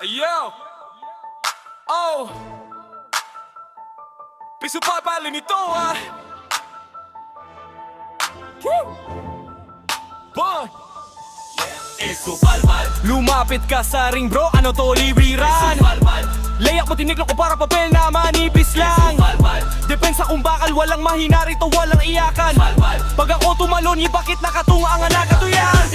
Yo! Oh! Piso pa pala nito Bon! Lumapit ka sa ring bro, ano to liwiran? Layak mo tiniklok ko para papel na manipis lang. Depensa kung bakal, walang mahina rito, walang iyakan. Pag ako tumalon, bakit nakatunga ang nakatuyan?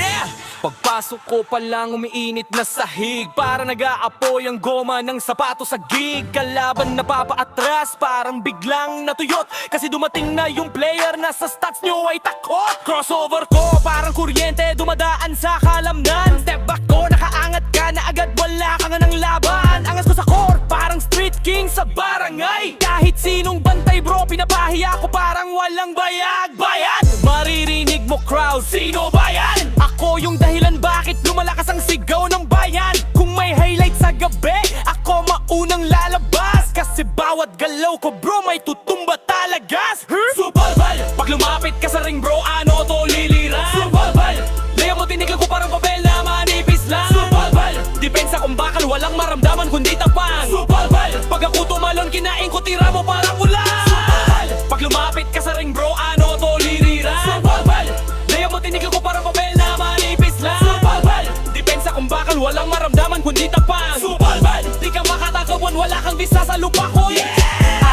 Pagpasok ko pa lang umiinit na sahig, para nag-aapoy ang goma ng sapato sa gig. Kalaban na papaatras, parang biglang natuyot, kasi dumating na yung player na sa stats nyo ay takot. Crossover ko, parang kuryente, dumadaan sa kalamnan. Step back ko, nakaangat ka na agad, wala ka nga ng laban. Angas ko sa core, parang street king sa barangay. Kahit sinong bantay bro, pinapahiya ko parang walang bayag-bayad. Maririnig mo crowd, sino ba yan? Ako yung dahilan bakit lumalakas ang sigaw ng bayan. Kung may highlight sa gabi, ako maunang lalabas, kasi bawat galaw ko bro may tutumba talagas. Subalbal, pag lumapit ka sa ring bro, ano to liliran? Subalbal, layak mo tinigil ko parang papel na manipis lang. Subalbal, depensa kung bakal, walang maramdaman kundi tapang. Subalbal, pag ako tumalon, kinain ko tira mo parang ulan. Subalbal, pag lumapit ka sa ring bro, ano to liliran? Subalbal, layak mo tinigil ko parang papel na manipis lang. Subalbal, depensa kung bakal, walang maramdaman kundi tapang. Subalbal, di ka makatakawan, wala kang visa sa lupa ko.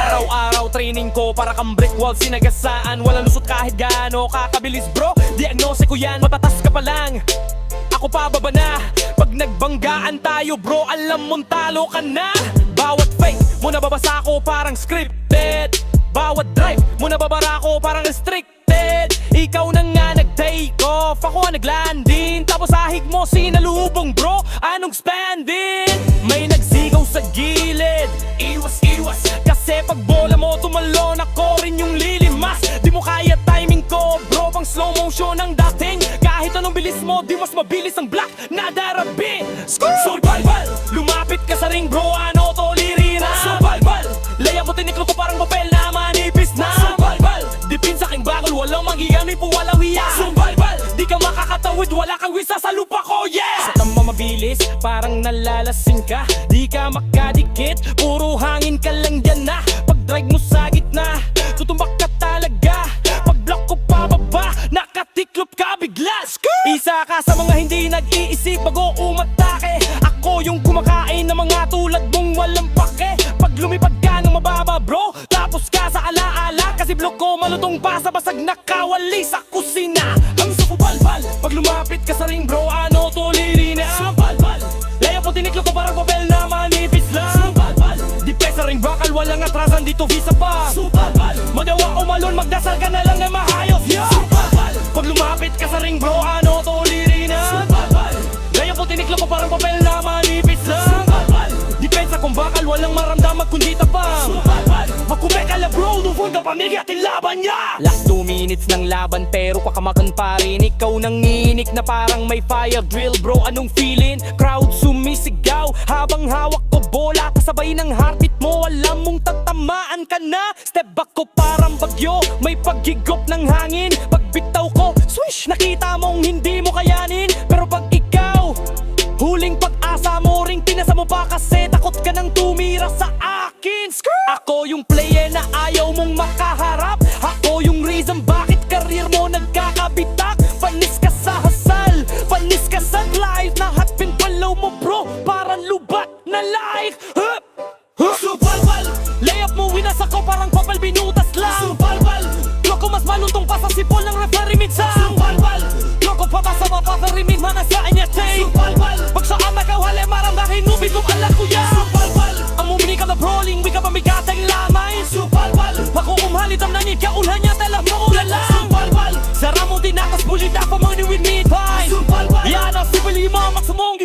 Araw-araw training ko para kang brick wall, sinagasaan, walang lusot kahit gaano kakabilis bro. Diagnose ko yan, matatas ka pa lang, ako pababa na. Pag nagbanggaan tayo bro, alam mong talo ka na. Bawat fake mo nababasa ko parang scripted, bawat drive mo nababara ko parang restricted. Ikaw na nga nag-take off, ako nag-landing, tapos sahig mo sinalubong bro, anong spending? May nagsigaw sa gilid, iwas-iwas, kasi pag bola mo tumalon, ako rin yung lilimas. Di mo kaya timing ko bro, pang slow motion ang dating. Kahit anong bilis mo, di mas mabilis ang black na darabing. Subalbal, lumapit ka sa ring bro, ano to liriran? Subalbal, layak mo tiniklo ko parang papel na manipis na. Subalbal, dipin sa aking bakal, walang magigamit po, walang hiya. Subalbal, di ka makakatawid, wala kang wisa sa lupa ko, yeah! Sa tama mabilis, parang nalalasing ka, di ka makadikit, puro hangin ka lang dyan na. Pag drag mo sa gitna, tutumbak ka talaga. Pag block ko pababa, nakatiklop ka bigla. Isa ka sa mga hindi nag-iisip bago umatake. Ako yung kumakain ng mga tulad mong walang pake. Pag lumipad ka ng mababa bro, tapos ka sa alaala, kasi block ko malutong pa sa basag nakawali sa kusina. Ang subalbal, pag lumapit ka sa ring bro, ano to lirina? Subalbal, layak mo tiniklop ko parang papel na manipis lang. Subalbal, depensa ring bakal, walang atrasan dito visa pa. Subalbal, magawa o malon, magdasal ka na lang na mahayos, yeah! Subalbal, pag lumapit ka sa ring bro, ano to lirina? Subalbal, layak mo tiniklop ko parang papel na manipis lang. Subalbal, depensa kung bakal, walang maramdaman kundi tapang. Subalbal, makumekala bro, lufod ka pamilya at laban niya. Last 2 minutes ng laban pero kakamakan pa rin. Ikaw nanginig na parang may fire drill bro, anong feeling? Crowd sumisigaw habang hawak ko bola, kasabay ng heartbeat mo, alam mong tatamaan ka na. Step back ko parang bagyo, may paghigop ng hangin. Pagbitaw ko, swish, nakita mong hindi mo kayanin. Pero pag ikaw, huling pag-asa mo ring pinasa mo pa, kasi takot ka nang tumira sa akin. Ako yung player na ayaw mong makaharap, ako yung reason bakit karir mo nagkakabitak. Panis ka sa hasal, panis ka sa life, lahat pinpalaw mo bro, parang lubat na like. Subalbal, layup mo winas ako parang papel binutas lang. Subalbal, loko mas maluntong pa sa sipol ng referee minsan. Subalbal, loko pa ba sa mapapari min mga sa anyate. Subalbal, pag saan nakawali maramdahin nubit kong alam ko yan. Subalbal, ang mumini ka na brawling, wika pamigatang lamay. Subalbal, ako umhalitam na niya, ulhan niya tala mo ulalang. Subalbal, sara mo tinakas bulit ako mga niwin mid-pine. Subalbal, yan ang sipili mo magsumong